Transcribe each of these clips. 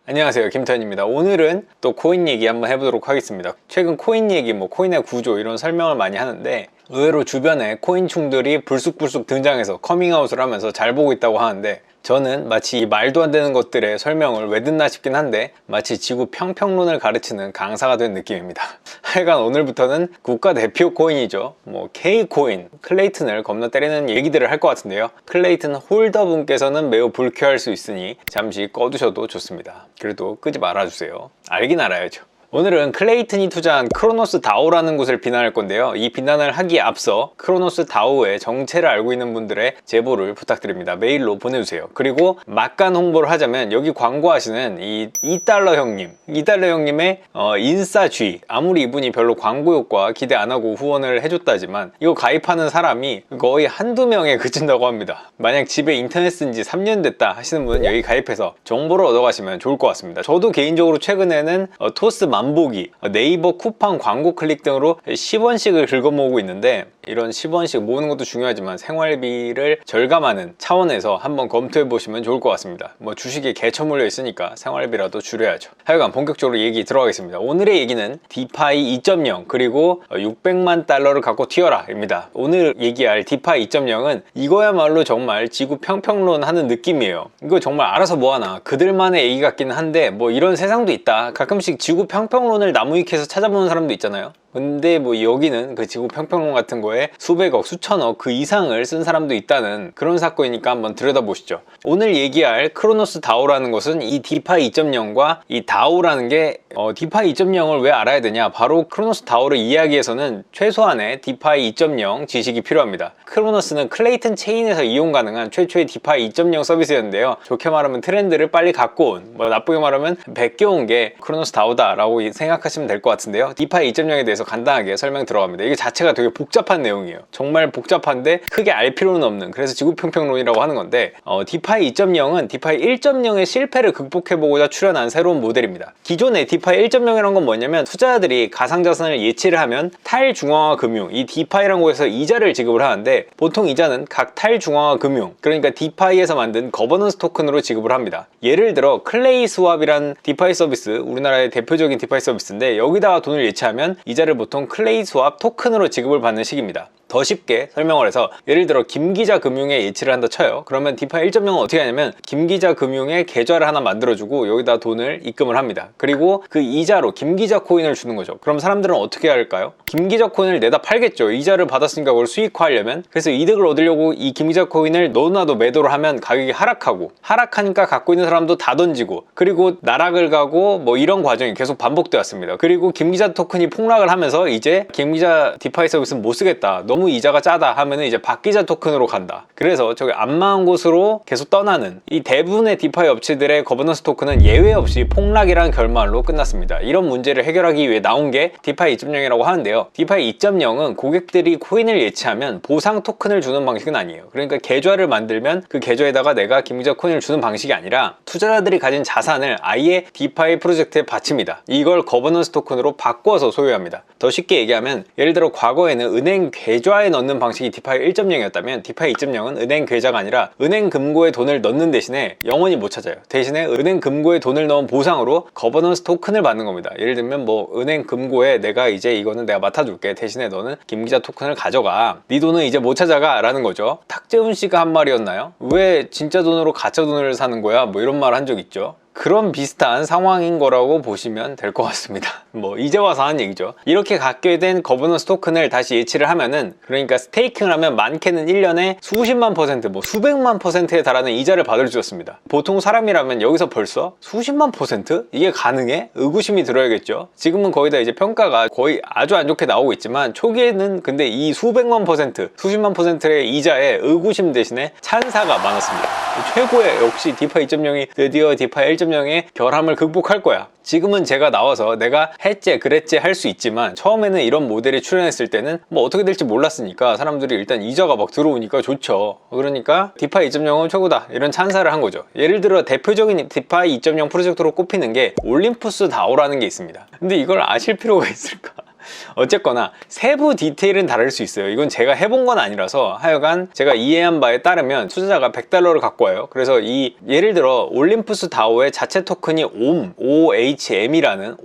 안녕하세요, 김태현입니다. 오늘은 또 코인 얘기 한번 해보도록 하겠습니다. 최근 코인 얘기, 코인의 구조 이런 설명을 많이 하는데 의외로 주변에 코인충들이 불쑥불쑥 등장해서 커밍아웃을 하면서 잘 보고 있다고 하는데 저는 마치 이 말도 안 되는 것들의 설명을 왜 듣나 싶긴 한데 마치 지구 평평론을 가르치는 강사가 된 느낌입니다. 하여간 오늘부터는 국가대표 코인이죠. K코인, 클레이튼을 겁나 때리는 얘기들을 할 것 같은데요. 클레이튼 홀더 분께서는 매우 불쾌할 수 있으니 잠시 꺼두셔도 좋습니다. 그래도 끄지 말아주세요. 알긴 알아야죠. 오늘은 클레이튼이 투자한 크로노스 다오라는 곳을 비난할 건데요. 이 비난을 하기에 앞서 크로노스 다오의 정체를 알고 있는 분들의 제보를 부탁드립니다. 메일로 보내주세요. 그리고 막간 홍보를 하자면 여기 광고하시는 이 2달러 형님, 2달러 형님의 인싸쥐, 아무리 이분이 별로 광고 효과 기대 안 하고 후원을 해줬다지만 이거 가입하는 사람이 거의 한두 명에 그친다고 합니다. 만약 집에 인터넷 쓴 지 3년 됐다 하시는 분은 여기 가입해서 정보를 얻어가시면 좋을 것 같습니다. 저도 개인적으로 최근에는 토스 만보기, 네이버 쿠팡 광고 클릭 등으로 10원씩을 긁어 모으고 있는데 이런 10원씩 모으는 것도 중요하지만 생활비를 절감하는 차원에서 한번 검토해 보시면 좋을 것 같습니다. 주식에 개처 물려 있으니까 생활비라도 줄여야죠. 하여간 본격적으로 얘기 들어가겠습니다. 오늘의 얘기는 디파이 2.0 그리고 600만 달러를 갖고 튀어라 입니다. 오늘 얘기할 디파이 2.0은 이거야말로 정말 지구 평평론 하는 느낌이에요. 이거 정말 알아서 뭐하나 그들만의 얘기 같긴 한데 이런 세상도 있다. 가끔씩 지구 평평론을 나무위키에서 찾아보는 사람도 있잖아요. 근데 여기는 그 지구 평평론 같은 거에 수백억, 수천억 그 이상을 쓴 사람도 있다는 그런 사건이니까 한번 들여다보시죠. 오늘 얘기할 크로노스 다오라는 것은 이 디파이 2.0과 이 다오라는 게 디파이 2.0을 왜 알아야 되냐? 바로 크로노스 다오를 이해하기 위해서는 최소한의 디파이 2.0 지식이 필요합니다. 크로노스는 클레이튼 체인에서 이용 가능한 최초의 디파이 2.0 서비스였는데요. 좋게 말하면 트렌드를 빨리 갖고 온, 나쁘게 말하면 베껴온 게 크로노스 다오다 라고 생각하시면 될 것 같은데요. 디파이 2.0에 대해서 간단하게 설명 들어갑니다. 이게 자체가 되게 복잡한 내용이에요. 정말 복잡한데 크게 알 필요는 없는, 그래서 지구평평론이라고 하는 건데 디파이 2.0은 디파이 1.0의 실패를 극복해보고자 출현한 새로운 모델입니다. 기존의 디파이 1.0이란 건 뭐냐면 투자자들이 가상자산을 예치를 하면 탈중앙화 금융, 이 디파이라는 곳에서 이자를 지급을 하는데 보통 이자는 각 탈중앙화 금융, 그러니까 디파이에서 만든 거버넌스 토큰으로 지급을 합니다. 예를 들어 클레이 스왑이란 디파이 서비스, 우리나라의 대표적인 디파이 서비스인데 여기다가 돈을 예치하면 이자를 보통 클레이 스왑 토큰으로 지급을 받는 식입니다. 더 쉽게 설명을 해서 예를 들어 김기자 금융에 예치를 한다 쳐요. 그러면 디파이 1.0은 어떻게 하냐면 김기자 금융에 계좌를 하나 만들어주고 여기다 돈을 입금을 합니다. 그리고 그 이자로 김기자 코인을 주는 거죠. 그럼 사람들은 어떻게 할까요? 김기자 코인을 내다 팔겠죠. 이자를 받았으니까 그걸 수익화하려면. 그래서 이득을 얻으려고 이 김기자 코인을 너도나도 매도를 하면 가격이 하락하니까 갖고 있는 사람도 다 던지고 그리고 나락을 가고 이런 과정이 계속 반복되었습니다. 그리고 김기자 토큰이 폭락을 하면서 이제 김기자 디파이 서비스는 못 쓰겠다, 너무 이자가 짜다 하면은 이제 박기자 토큰으로 간다. 그래서 저기 안마한 곳으로 계속 떠나는 이 대부분의 디파이 업체들의 거버넌스 토큰은 예외 없이 폭락이라는 결말로 끝났습니다. 이런 문제를 해결하기 위해 나온 게 디파이 2.0이라고 하는데요. 디파이 2.0은 고객들이 코인을 예치하면 보상 토큰을 주는 방식은 아니에요. 그러니까 계좌를 만들면 그 계좌에다가 내가 김기자 코인을 주는 방식이 아니라 투자자들이 가진 자산을 아예 디파이 프로젝트에 바칩니다. 이걸 거버넌스 토큰으로 바꿔서 소유합니다. 더 쉽게 얘기하면 예를 들어 과거에는 은행 계좌에 넣는 방식이 디파이 1.0이었다면 디파이 2.0은 은행 계좌가 아니라 은행 금고에 돈을 넣는 대신에 영원히 못 찾아요. 대신에 은행 금고에 돈을 넣은 보상으로 거버넌스 토큰을 받는 겁니다. 예를 들면 은행 금고에 내가 이제 이거는 내가 맡아줄게, 대신에 너는 김기자 토큰을 가져가, 네 돈은 이제 못 찾아가 라는 거죠. 탁재훈 씨가 한 말이었나요? 왜 진짜 돈으로 가짜 돈을 사는 거야? 이런 말 한 적 있죠. 그런 비슷한 상황인 거라고 보시면 될 것 같습니다. 이제 와서 하는 얘기죠. 이렇게 갖게 된 거버넌스 토큰을 다시 예치를 하면은, 그러니까 스테이킹을 하면 많게는 1년에 수십만 퍼센트, 수백만 퍼센트에 달하는 이자를 받을 수 있습니다. 보통 사람이라면 여기서 벌써 수십만 퍼센트? 이게 가능해? 의구심이 들어야겠죠. 지금은 거의 다 이제 평가가 거의 아주 안 좋게 나오고 있지만 초기에는 근데 이 수백만 퍼센트, 수십만 퍼센트의 이자에 의구심 대신에 찬사가 많았습니다. 최고의 역시 디파이 2.0이 드디어 디파이 1.0의 결함을 극복할 거야. 지금은 제가 나와서 내가 했지 그랬지 할 수 있지만 처음에는 이런 모델이 출연했을 때는 어떻게 될지 몰랐으니까 사람들이 일단 이자가 막 들어오니까 좋죠. 그러니까 디파이 2.0은 최고다 이런 찬사를 한 거죠. 예를 들어 대표적인 디파이 2.0 프로젝트로 꼽히는 게 올림푸스 다오라는 게 있습니다. 근데 이걸 아실 필요가 있을까? 어쨌거나 세부 디테일은 다를 수 있어요. 이건 제가 해본 건 아니라서 하여간 제가 이해한 바에 따르면 투자자가 $100를 갖고 와요. 그래서 예를 들어 올림푸스 다오의 자체 토큰이 OHM이라는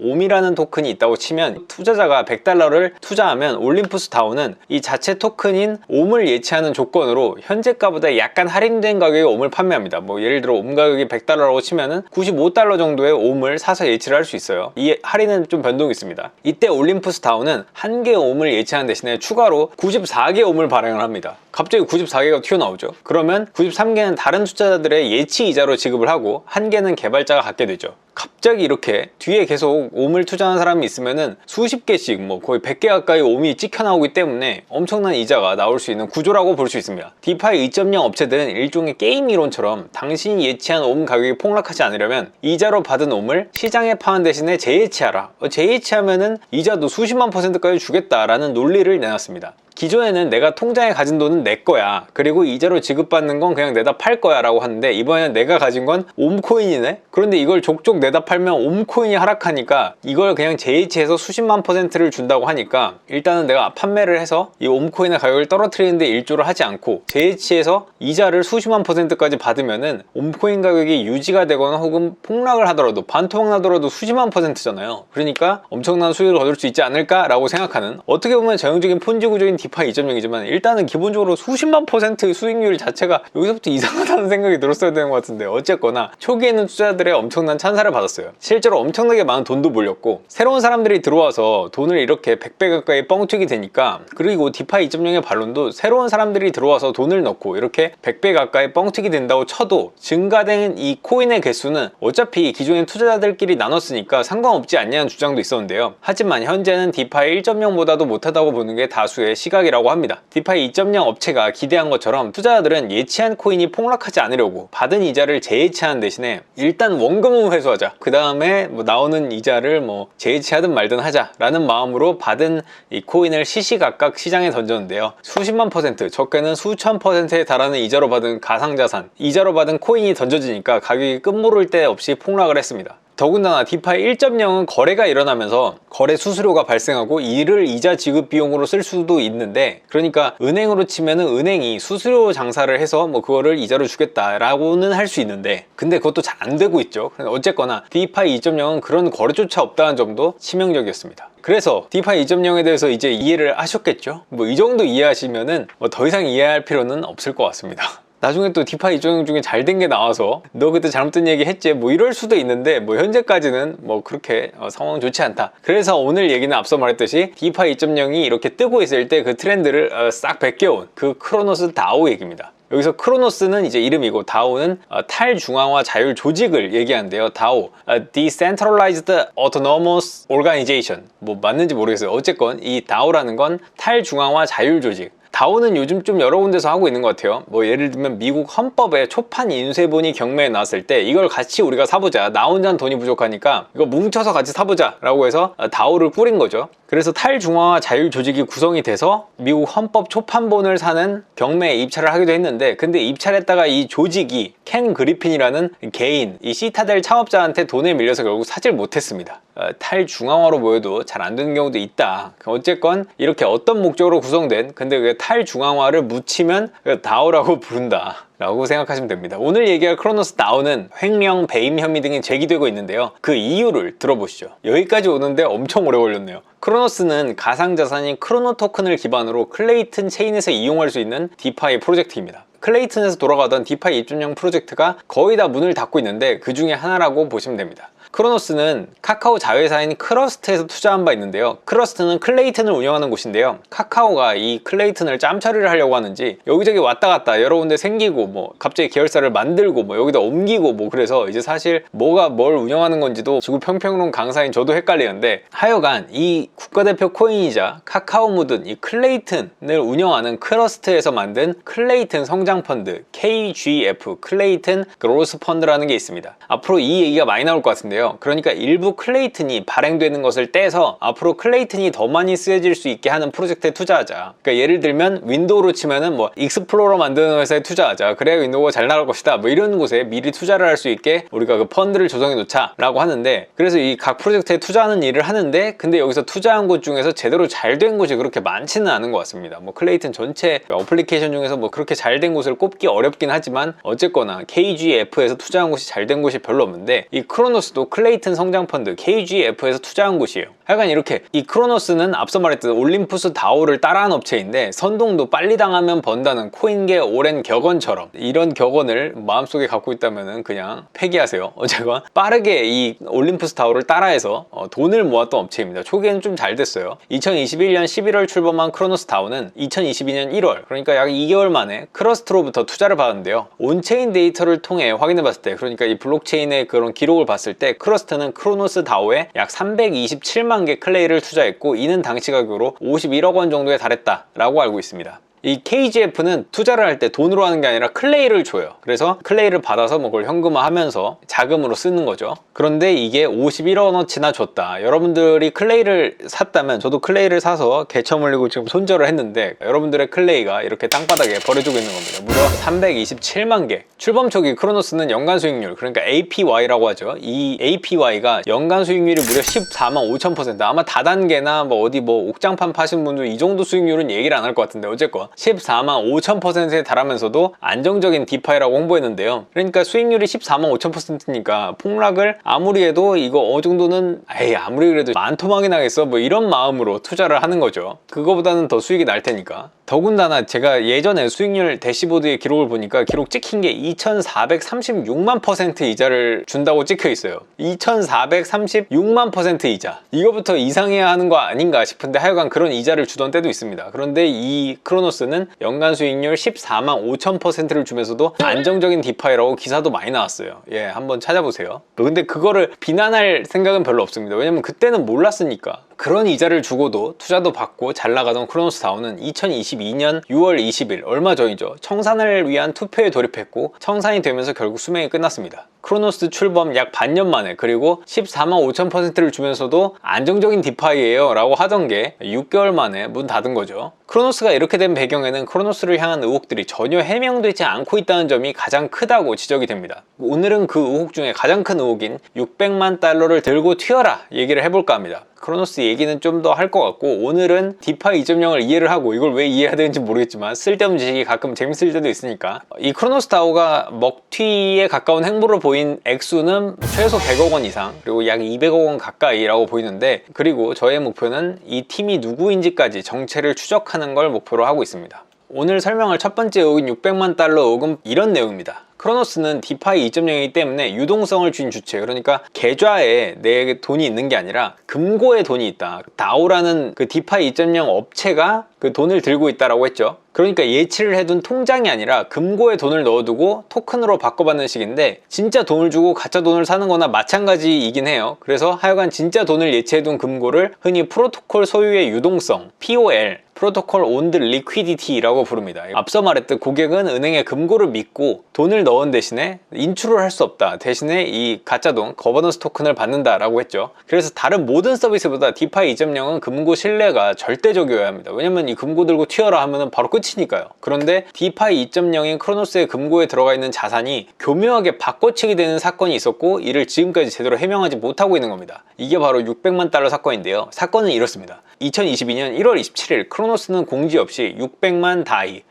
토큰이 있다고 치면 투자자가 $100를 투자하면 올림푸스 다오는 이 자체 토큰인 옴을 예치하는 조건으로 현재가보다 약간 할인된 가격에 옴을 판매합니다. 뭐 예를 들어 옴 가격이 $100라고 치면은 $95 정도의 옴을 사서 예치를 할 수 있어요. 이 할인은 좀 변동이 있습니다. 이때 올림푸스 다오는 한 개 옴을 예치하는 대신에 추가로 94개 옴을 발행을 합니다. 갑자기 94개가 튀어나오죠. 그러면 93개는 다른 투자자들의 예치 이자로 지급을 하고 한 개는 개발자가 갖게 되죠. 갑자기 이렇게 뒤에 계속 옴을 투자하는 사람이 있으면은 수십 개씩 뭐 거의 100개 가까이 옴이 찍혀 나오기 때문에 엄청난 이자가 나올 수 있는 구조라고 볼 수 있습니다. 디파이 2.0 업체들은 일종의 게임 이론처럼 당신이 예치한 옴 가격이 폭락하지 않으려면 이자로 받은 옴을 시장에 파는 대신에 재예치하라. 재예치하면은 이자도 수십만 %까지 주겠다라는 논리를 내놨습니다. 기존에는 내가 통장에 가진 돈은 내 거야, 그리고 이자로 지급받는 건 그냥 내다 팔 거야 라고 하는데, 이번에는 내가 가진 건 옴코인이네? 그런데 이걸 족족 내다 팔면 옴코인이 하락하니까 이걸 그냥 재이치해서 수십만 %를 준다고 하니까 일단은 내가 판매를 해서 이 옴코인의 가격을 떨어뜨리는데 일조를 하지 않고 재이치해서 이자를 수십만 %까지 받으면은 옴코인 가격이 유지가 되거나 혹은 폭락을 하더라도 반토막 나더라도 수십만 %잖아요. 그러니까 엄청난 수익을 얻을 수 있지 않을까 라고 생각하는, 어떻게 보면 전형적인 폰지 구조인 디파이 2.0이지만 일단은 기본적으로 수십만 % 수익률 자체가 여기서부터 이상하다는 생각이 들었어야 되는 것 같은데, 어쨌거나 초기에는 투자자들의 엄청난 찬사를 받았어요. 실제로 엄청나게 많은 돈도 몰렸고 새로운 사람들이 들어와서 돈을 이렇게 100배 가까이 뻥튀기 되니까, 그리고 디파이 2.0의 반론도 새로운 사람들이 들어와서 돈을 넣고 이렇게 100배 가까이 뻥튀기 된다고 쳐도 증가된 이 코인의 개수는 어차피 기존의 투자자들끼리 나눴으니까 상관없지 않냐는 주장도 있었는데요. 하지만 현재는 디파이 1.0보다도 못하다고 보는 게 다수의 시각이라고 합니다. 디파이 2.0 업체가 기대한 것처럼 투자자들은 예치한 코인이 폭락하지 않으려고 받은 이자를 재예치하는 대신에 일단 원금은 회수하자, 그 다음에 뭐 나오는 이자를 뭐 재예치하든 말든 하자 라는 마음으로 받은 이 코인을 시시각각 시장에 던졌는데요. 수십만 %, 적게는 수천 %에 달하는 이자로 받은 가상자산, 이자로 받은 코인이 던져지니까 가격이 끝모를 데 없이 폭락을 했습니다. 더군다나 디파이 1.0은 거래가 일어나면서 거래 수수료가 발생하고 이를 이자 지급 비용으로 쓸 수도 있는데, 그러니까 은행으로 치면은 은행이 수수료 장사를 해서 뭐 그거를 이자로 주겠다라고는 할 수 있는데, 근데 그것도 잘 안 되고 있죠. 어쨌거나 디파이 2.0은 그런 거래조차 없다는 점도 치명적이었습니다. 그래서 디파이 2.0에 대해서 이제 이해를 하셨겠죠? 뭐 이 정도 이해하시면은 뭐 더 이상 이해할 필요는 없을 것 같습니다. 나중에 또 디파이 2.0 중에 잘 된 게 나와서 너 그때 잘못된 얘기 했지 뭐 이럴 수도 있는데, 뭐 현재까지는 뭐 그렇게 상황 좋지 않다. 그래서 오늘 얘기는 앞서 말했듯이 디파이 2.0이 이렇게 뜨고 있을 때 그 트렌드를 싹 베껴온 그 크로노스 다오 얘기입니다. 여기서 크로노스는 이제 이름이고 다오는 탈중앙화 자율 조직을 얘기하는데요. 다오, Decentralized Autonomous Organization, 뭐 맞는지 모르겠어요. 어쨌건 이 다오라는 건 탈중앙화 자율 조직. 다오는 요즘 좀 여러 군데서 하고 있는 것 같아요. 뭐 예를 들면 미국 헌법에 초판 인쇄본이 경매에 나왔을 때 이걸 같이 우리가 사보자, 나 혼자는 돈이 부족하니까 이거 뭉쳐서 같이 사보자 라고 해서 다오를 꾸린 거죠. 그래서 탈중앙화 자율 조직이 구성이 돼서 미국 헌법 초판본을 사는 경매에 입찰을 하기도 했는데, 근데 입찰했다가 이 조직이 켄 그리핀이라는 개인, 이 시타델 창업자한테 돈에 밀려서 결국 사질 못했습니다. 탈중앙화로 보여도 잘 안 되는 경우도 있다. 어쨌건 이렇게 어떤 목적으로 구성된, 근데 그 탈중앙화를 묻히면 다오라고 부른다 라고 생각하시면 됩니다. 오늘 얘기할 크로노스 다오는 횡령, 배임 혐의 등이 제기되고 있는데요. 그 이유를 들어보시죠. 여기까지 오는데 엄청 오래 걸렸네요. 크로노스는 가상자산인 크로노 토큰을 기반으로 클레이튼 체인에서 이용할 수 있는 디파이 프로젝트입니다. 클레이튼에서 돌아가던 디파이 2.0 프로젝트가 거의 다 문을 닫고 있는데 그 중에 하나라고 보시면 됩니다. 크로노스는 카카오 자회사인 크러스트에서 투자한 바 있는데요. 크러스트는 클레이튼을 운영하는 곳인데요. 카카오가 이 클레이튼을 짬처리를 하려고 하는지 여기저기 왔다 갔다 여러 군데 생기고, 뭐 갑자기 계열사를 만들고 뭐 여기다 옮기고, 뭐 그래서 이제 사실 뭐가 뭘 운영하는 건지도 지구 평평론 강사인 저도 헷갈리는데, 하여간 이 국가대표 코인이자 카카오 묻은 이 클레이튼을 운영하는 크러스트에서 만든 클레이튼 성장펀드 KGF, 클레이튼 그로스 펀드라는 게 있습니다. 앞으로 이 얘기가 많이 나올 것 같은데요. 건데요. 그러니까 일부 클레이튼이 발행되는 것을 떼서 앞으로 클레이튼이 더 많이 쓰여질 수 있게 하는 프로젝트에 투자하자. 그러니까 예를 들면 윈도우로 치면은 뭐 익스플로러 만드는 회사에 투자하자. 그래야 윈도우가 잘 나갈 것이다. 뭐 이런 곳에 미리 투자를 할 수 있게 우리가 그 펀드를 조성해 놓자 라고 하는데, 그래서 이 각 프로젝트에 투자하는 일을 하는데, 근데 여기서 투자한 곳 중에서 제대로 잘 된 곳이 그렇게 많지는 않은 것 같습니다. 뭐 클레이튼 전체 어플리케이션 중에서 뭐 그렇게 잘 된 곳을 꼽기 어렵긴 하지만 어쨌거나 KGF에서 투자한 곳이 잘 된 곳이 별로 없는데, 이 크로노스도 클레이튼 성장 펀드 KGF에서 투자한 곳이에요. 하여간 이렇게 이 크로노스는 앞서 말했던 올림푸스 다오를 따라한 업체인데, 선동도 빨리 당하면 번다는 코인계 오랜 격언처럼 이런 격언을 마음속에 갖고 있다면 그냥 폐기하세요. 어쨌건 빠르게 이 올림푸스 다오를 따라해서 돈을 모았던 업체입니다. 초기에는 좀 잘 됐어요. 2021년 11월 출범한 크로노스 다오는 2022년 1월, 그러니까 약 2개월 만에 크러스트로부터 투자를 받았는데요. 온체인 데이터를 통해 확인해 봤을 때, 그러니까 이 블록체인의 그런 기록을 봤을 때 크러스트는 크로노스 다오에 약 327만 개 클레이를 투자했고, 이는 당시 가격으로 51억 원 정도에 달했다라고 알고 있습니다. 이 KGF는 투자를 할 때 돈으로 하는 게 아니라 클레이를 줘요. 그래서 클레이를 받아서 뭐 그걸 현금화하면서 자금으로 쓰는 거죠. 그런데 이게 51억 원어치나 줬다. 여러분들이 클레이를 샀다면, 저도 클레이를 사서 개처 물리고 지금 손절을 했는데, 여러분들의 클레이가 이렇게 땅바닥에 버려지고 있는 겁니다. 무려 327만 개. 출범 초기 크로노스는 연간 수익률, 그러니까 APY라고 하죠. 이 APY가 연간 수익률이 무려 14만 5천%. 아마 다단계나 뭐 어디 뭐 옥장판 파신 분들 이 정도 수익률은 얘기를 안 할 것 같은데, 어쨌건 14만 5천%에 달하면서도 안정적인 디파이라고 홍보했는데요. 그러니까 수익률이 14만 5천%니까 폭락을 아무리 해도 이거 어느 정도는 아무리 그래도 만토막이 나겠어 뭐 이런 마음으로 투자를 하는 거죠. 그거보다는 더 수익이 날 테니까. 더군다나 제가 예전에 수익률 대시보드의 기록을 보니까 기록 찍힌 게 2436만 % 이자를 준다고 찍혀 있어요. 2436만 % 이자. 이거부터 이상해야 하는 거 아닌가 싶은데, 하여간 그런 이자를 주던 때도 있습니다. 그런데 이 크로노스는 연간 수익률 14만 5천%를 주면서도 안정적인 디파이라고 기사도 많이 나왔어요. 예, 한번 찾아보세요. 근데 그거를 비난할 생각은 별로 없습니다. 왜냐면 그때는 몰랐으니까. 그런 이자를 주고도 투자도 받고 잘 나가던 크로노스 다오는 2022년 6월 20일, 얼마 전이죠. 청산을 위한 투표에 돌입했고 청산이 되면서 결국 수명이 끝났습니다. 크로노스 출범 약 반년 만에, 그리고 14만 5천%를 주면서도 안정적인 디파이예요 라고 하던 게 6개월 만에 문 닫은 거죠. 크로노스가 이렇게 된 배경에는 크로노스를 향한 의혹들이 전혀 해명되지 않고 있다는 점이 가장 크다고 지적이 됩니다. 오늘은 그 의혹 중에 가장 큰 의혹인 600만 달러를 들고 튀어라 얘기를 해볼까 합니다. 크로노스 얘기는 좀 더 할 것 같고, 오늘은 디파이 2.0을 이해를 하고, 이걸 왜 이해해야 되는지 모르겠지만 쓸데없는 지식이 가끔 재밌을 때도 있으니까, 이 크로노스 다오가 먹튀에 가까운 행보를 보인 액수는 최소 100억 원 이상, 그리고 약 200억 원 가까이라고 보이는데, 그리고 저의 목표는 이 팀이 누구인지까지 정체를 추적하는 걸 목표로 하고 있습니다. 오늘 설명할 첫 번째 의혹인 600만 달러 의혹은 이런 내용입니다. 크로노스는 디파이 2.0이기 때문에 유동성을 쥔 주체, 그러니까 계좌에 내 돈이 있는 게 아니라 금고에 돈이 있다. 다오라는 그 디파이 2.0 업체가 그 돈을 들고 있다라고 했죠. 그러니까 예치를 해둔 통장이 아니라 금고에 돈을 넣어두고 토큰으로 바꿔받는 식인데, 진짜 돈을 주고 가짜 돈을 사는 거나 마찬가지이긴 해요. 그래서 하여간 진짜 돈을 예치해둔 금고를 흔히 프로토콜 소유의 유동성, POL, 프로토콜 온드 리퀴디티라고 부릅니다. 앞서 말했듯 고객은 은행의 금고를 믿고 돈을 넣은 대신에 인출을 할 수 없다. 대신에 이 가짜 돈, 거버넌스 토큰을 받는다라고 했죠. 그래서 다른 모든 서비스보다 디파이 2.0은 금고 신뢰가 절대적이어야 합니다. 왜냐면 이 금고 들고 튀어라 하면 바로 끝이니까요. 그런데 디파이 2.0인 크로노스의 금고에 들어가 있는 자산이 교묘하게 바꿔치기 되는 사건이 있었고, 이를 지금까지 제대로 해명하지 못하고 있는 겁니다. 이게 바로 600만 달러 사건인데요. 사건은 이렇습니다. 2022년 1월 27일 크로노스는 공지 없이 600만 다이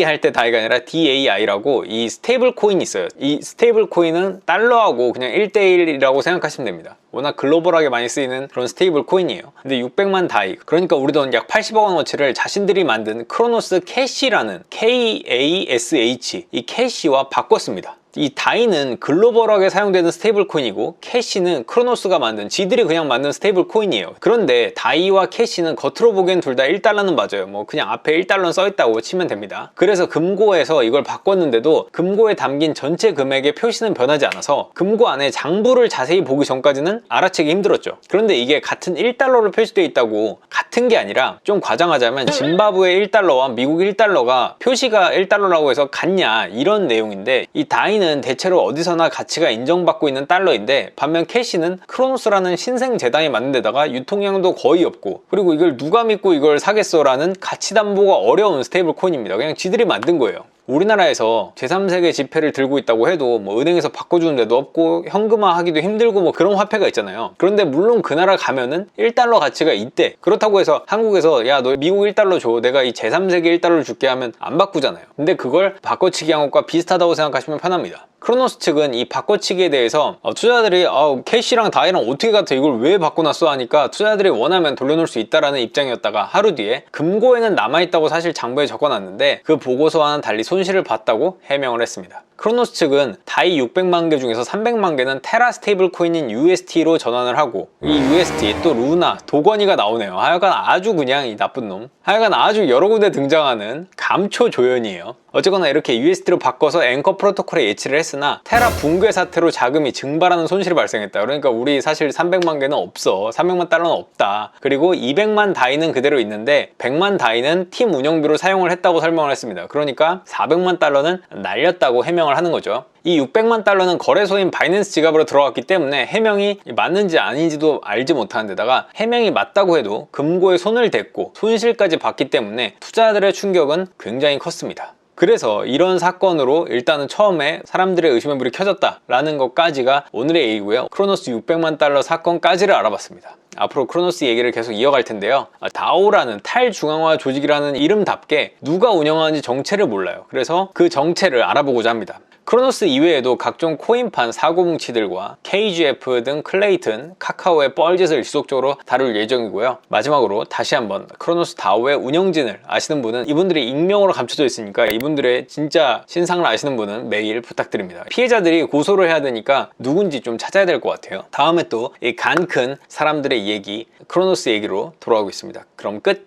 할 때 다이가 아니라 DAI라고 이 스테이블 코인이 있어요. 이 스테이블 코인은 달러하고 그냥 1대1이라고 생각하시면 됩니다. 워낙 글로벌하게 많이 쓰이는 그런 스테이블 코인이에요. 근데 600만 다이, 그러니까 우리 돈 약 80억 원어치를 자신들이 만든 크로노스 캐시라는 KASH, 이 캐시와 바꿨습니다. 이 다이는 글로벌하게 사용되는 스테이블 코인이고, 캐시는 크로노스가 만든, 지들이 그냥 만든 스테이블 코인이에요. 그런데 다이와 캐시는 겉으로 보기엔 둘 다 1달러는 맞아요. 뭐 그냥 앞에 1달러는 써있다고 치면 됩니다. 그래서 금고에서 이걸 바꿨는데도 금고에 담긴 전체 금액의 표시는 변하지 않아서 금고 안에 장부를 자세히 보기 전까지는 알아채기 힘들었죠. 그런데 이게 같은 1달러로 표시되어 있다고, 같은 게 아니라 좀 과장하자면 짐바브웨 1달러와 미국 1달러가 표시가 1달러라고 해서 같냐, 이런 내용인데, 이 다이는 코인은 대체로 어디서나 가치가 인정받고 있는 달러인데, 반면 캐시는 크로노스라는 신생 재단이 만든 데다가 유통량도 거의 없고, 그리고 이걸 누가 믿고 이걸 사겠어 라는 가치 담보가 어려운 스테이블 코인입니다. 그냥 지들이 만든 거예요. 우리나라에서 제3세계 지폐를 들고 있다고 해도 뭐 은행에서 바꿔주는 데도 없고 현금화 하기도 힘들고 뭐 그런 화폐가 있잖아요. 그런데 물론 그 나라 가면은 1달러 가치가 있대. 그렇다고 해서 한국에서 야 너 미국 1달러 줘, 내가 이 제3세계 1달러를 줄게 하면 안 바꾸잖아요. 근데 그걸 바꿔치기 한 것과 비슷하다고 생각하시면 편합니다. 크로노스 측은 이 바꿔치기에 대해서 투자자들이 캐시랑 다이랑 어떻게 같아, 이걸 왜 바꿔놨어 하니까 투자자들이 원하면 돌려놓을 수 있다라는 입장이었다가, 하루 뒤에 금고에는 남아있다고 사실 장부에 적어놨는데 그 보고서와는 달리 손실을 봤다고 해명을 했습니다. 크로노스 측은 다이 600만 개 중에서 300만 개는 테라 스테이블 코인인 UST로 전환을 하고, 이 UST 또 루나, 도건이가 나오네요. 하여간 아주 그냥 이 나쁜 놈, 하여간 아주 여러 군데 등장하는 감초 조연이에요. 어쨌거나 이렇게 USD로 바꿔서 앵커 프로토콜에 예치를 했으나 테라 붕괴 사태로 자금이 증발하는 손실이 발생했다. 그러니까 우리 사실 300만 개는 없어, 300만 달러는 없다. 그리고 200만 다이는 그대로 있는데 100만 다이는 팀 운영비로 사용을 했다고 설명을 했습니다. 그러니까 400만 달러는 날렸다고 해명을 하는 거죠. 이 600만 달러는 거래소인 바이낸스 지갑으로 들어갔기 때문에 해명이 맞는지 아닌지도 알지 못하는 데다가, 해명이 맞다고 해도 금고에 손을 댔고 손실까지 봤기 때문에 투자자들의 충격은 굉장히 컸습니다. 그래서 이런 사건으로 일단은 처음에 사람들의 의심의 불이 켜졌다라는 것까지가 오늘의 얘기고요. 크로노스 600만 달러 사건까지를 알아봤습니다. 앞으로 크로노스 얘기를 계속 이어갈 텐데요. 다오라는 탈중앙화 조직이라는 이름답게 누가 운영하는지 정체를 몰라요. 그래서 그 정체를 알아보고자 합니다. 크로노스 이외에도 각종 코인판 사고뭉치들과 KGF 등 클레이튼, 카카오의 뻘짓을 지속적으로 다룰 예정이고요. 마지막으로 다시 한번 크로노스 다오의 운영진을 아시는 분은, 이분들이 익명으로 감춰져 있으니까 이분들의 진짜 신상을 아시는 분은 메일 부탁드립니다. 피해자들이 고소를 해야 되니까 누군지 좀 찾아야 될 것 같아요. 다음에 또 이 간 큰 사람들의 얘기, 크로노스 얘기로 돌아오겠습니다. 그럼 끝!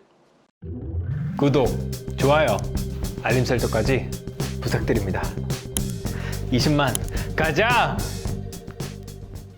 구독, 좋아요, 알림 설정까지 부탁드립니다. 20만 가자!